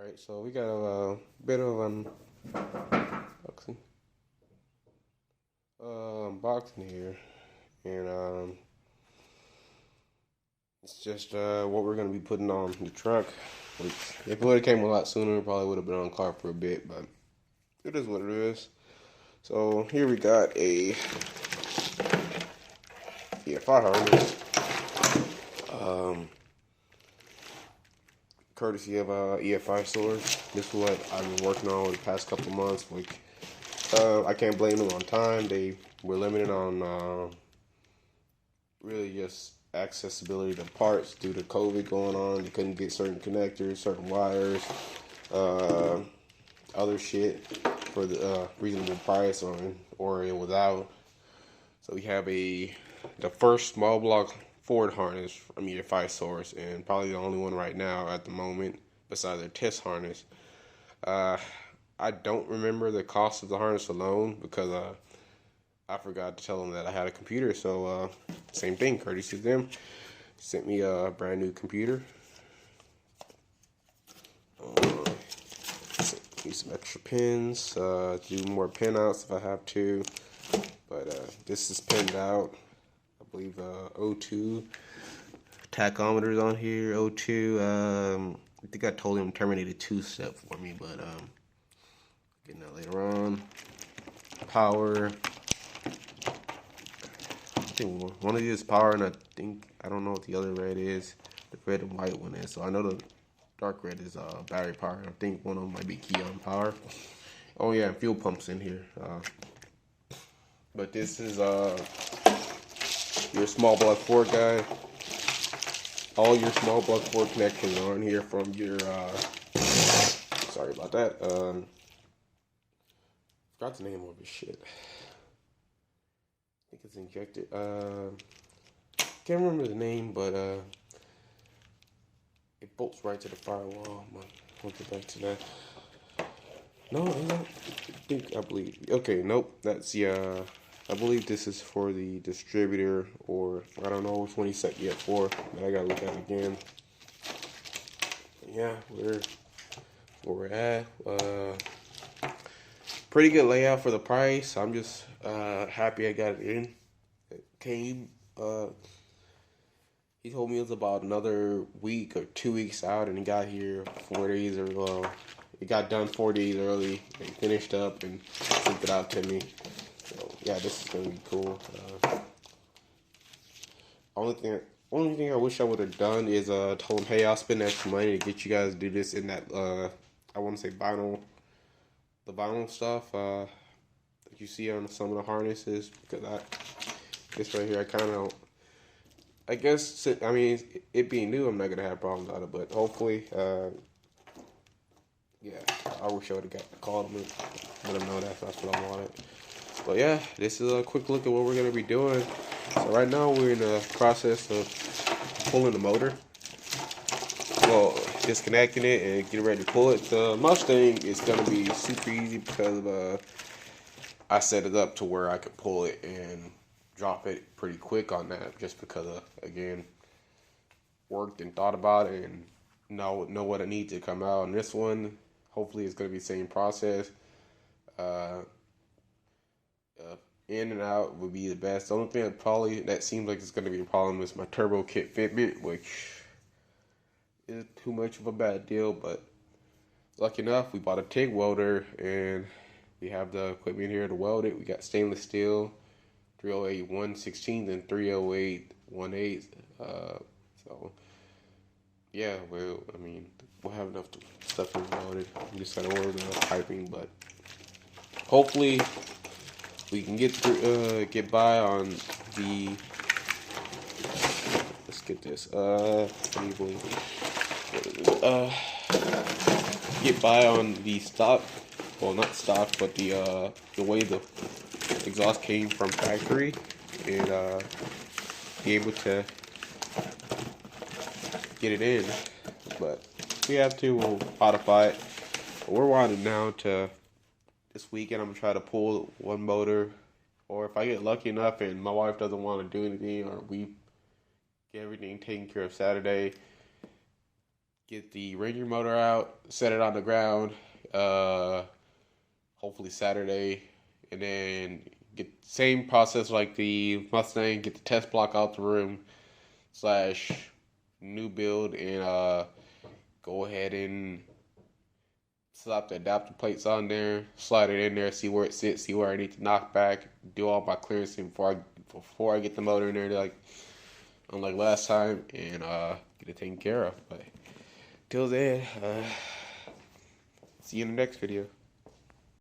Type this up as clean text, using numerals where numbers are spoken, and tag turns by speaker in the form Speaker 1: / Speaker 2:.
Speaker 1: Alright, so we got a bit of unboxing, unboxing here, and it's just what we're gonna be putting on the truck. Which, if it would have came a lot sooner, it probably would have been on car for a bit, but it is what it is. So here we got a fire harness, courtesy of EFI stores. This is what I've been working on the past couple of months. Like, I can't blame them on time. They were limited on really just accessibility to parts due to COVID going on. They couldn't get certain connectors, certain wires, other shit for the reasonable price, or it was out. So we have the first small block Ford harness from EFI source, and probably the only one right now at the moment besides their test harness. I don't remember the cost of the harness alone because I forgot to tell them that I had a computer. So same thing, courtesy of them, sent me a brand new computer. Sent me some extra pins, do more pin outs if I have to. But this is pinned out. I believe O2 tachometers on here. O2. I think I told him terminated 2-step for me, but getting that later on. Power. I think one of these is power, and I don't know what the other red is. The red and white one is. So I know the dark red is battery power. I think one of them might be key on power. Oh yeah, fuel pumps in here. But this is your small block Ford guy. All your small block Ford connections are in here from your sorry about that. Forgot the name of this shit. I think it's injected. Can't remember the name, but it bolts right to the firewall. I'll get back to that. No, I believe. Okay, nope. That's the. I believe this is for the distributor, or I don't know which one he set yet for, but I gotta look at it again. Yeah, where we're at. Pretty good layout for the price. I'm just happy I got it in. It came. He told me it was about another week or 2 weeks out, and it got here 4 days or it got done 4 days early and finished up and sent it out to me. So yeah, this is gonna be cool. Only thing I wish I would have done is told him, hey, I'll spend extra money to get you guys to do this in that I want to say vinyl, the vinyl stuff that you see on some of the harnesses, because this right here I guess I mean it being new, I'm not gonna have problems out of it, but hopefully yeah, I wish I would have called him and let him know that's what I wanted. But yeah, this is a quick look at what we're going to be doing. So right now we're in the process of pulling the motor. Well, disconnecting it and getting ready to pull it. The Mustang is going to be super easy because I set it up to where I could pull it and drop it pretty quick on that, just because again, worked and thought about it and know what I need to come out. And this one, hopefully it's going to be the same process. In and out would be the best. The only thing that seems like it's going to be a problem is my turbo kit fitment, which is too much of a bad deal. But lucky enough, we bought a TIG welder and we have the equipment here to weld it. We got stainless steel, 308 1/16 and 308 1/8. So yeah, we'll have enough stuff to weld it. I'm just gonna order the piping, but hopefully we can get by on the. Let's get this. Get by on the stock. Well, not stock, but the way the exhaust came from factory, and be able to get it in. But if we have to, we'll modify it. But we're wanting now to. This weekend, I'm going to try to pull one motor, or if I get lucky enough and my wife doesn't want to do anything, or we get everything taken care of Saturday, get the Ranger motor out, set it on the ground, hopefully Saturday, and then get same process like the Mustang, get the test block out the room / new build, and go ahead and slap the adapter plates on there, slide it in there, see where it sits, see where I need to knock back, do all my clearancing before I get the motor in there, like unlike last time, and get it taken care of. But till then, see you in the next video.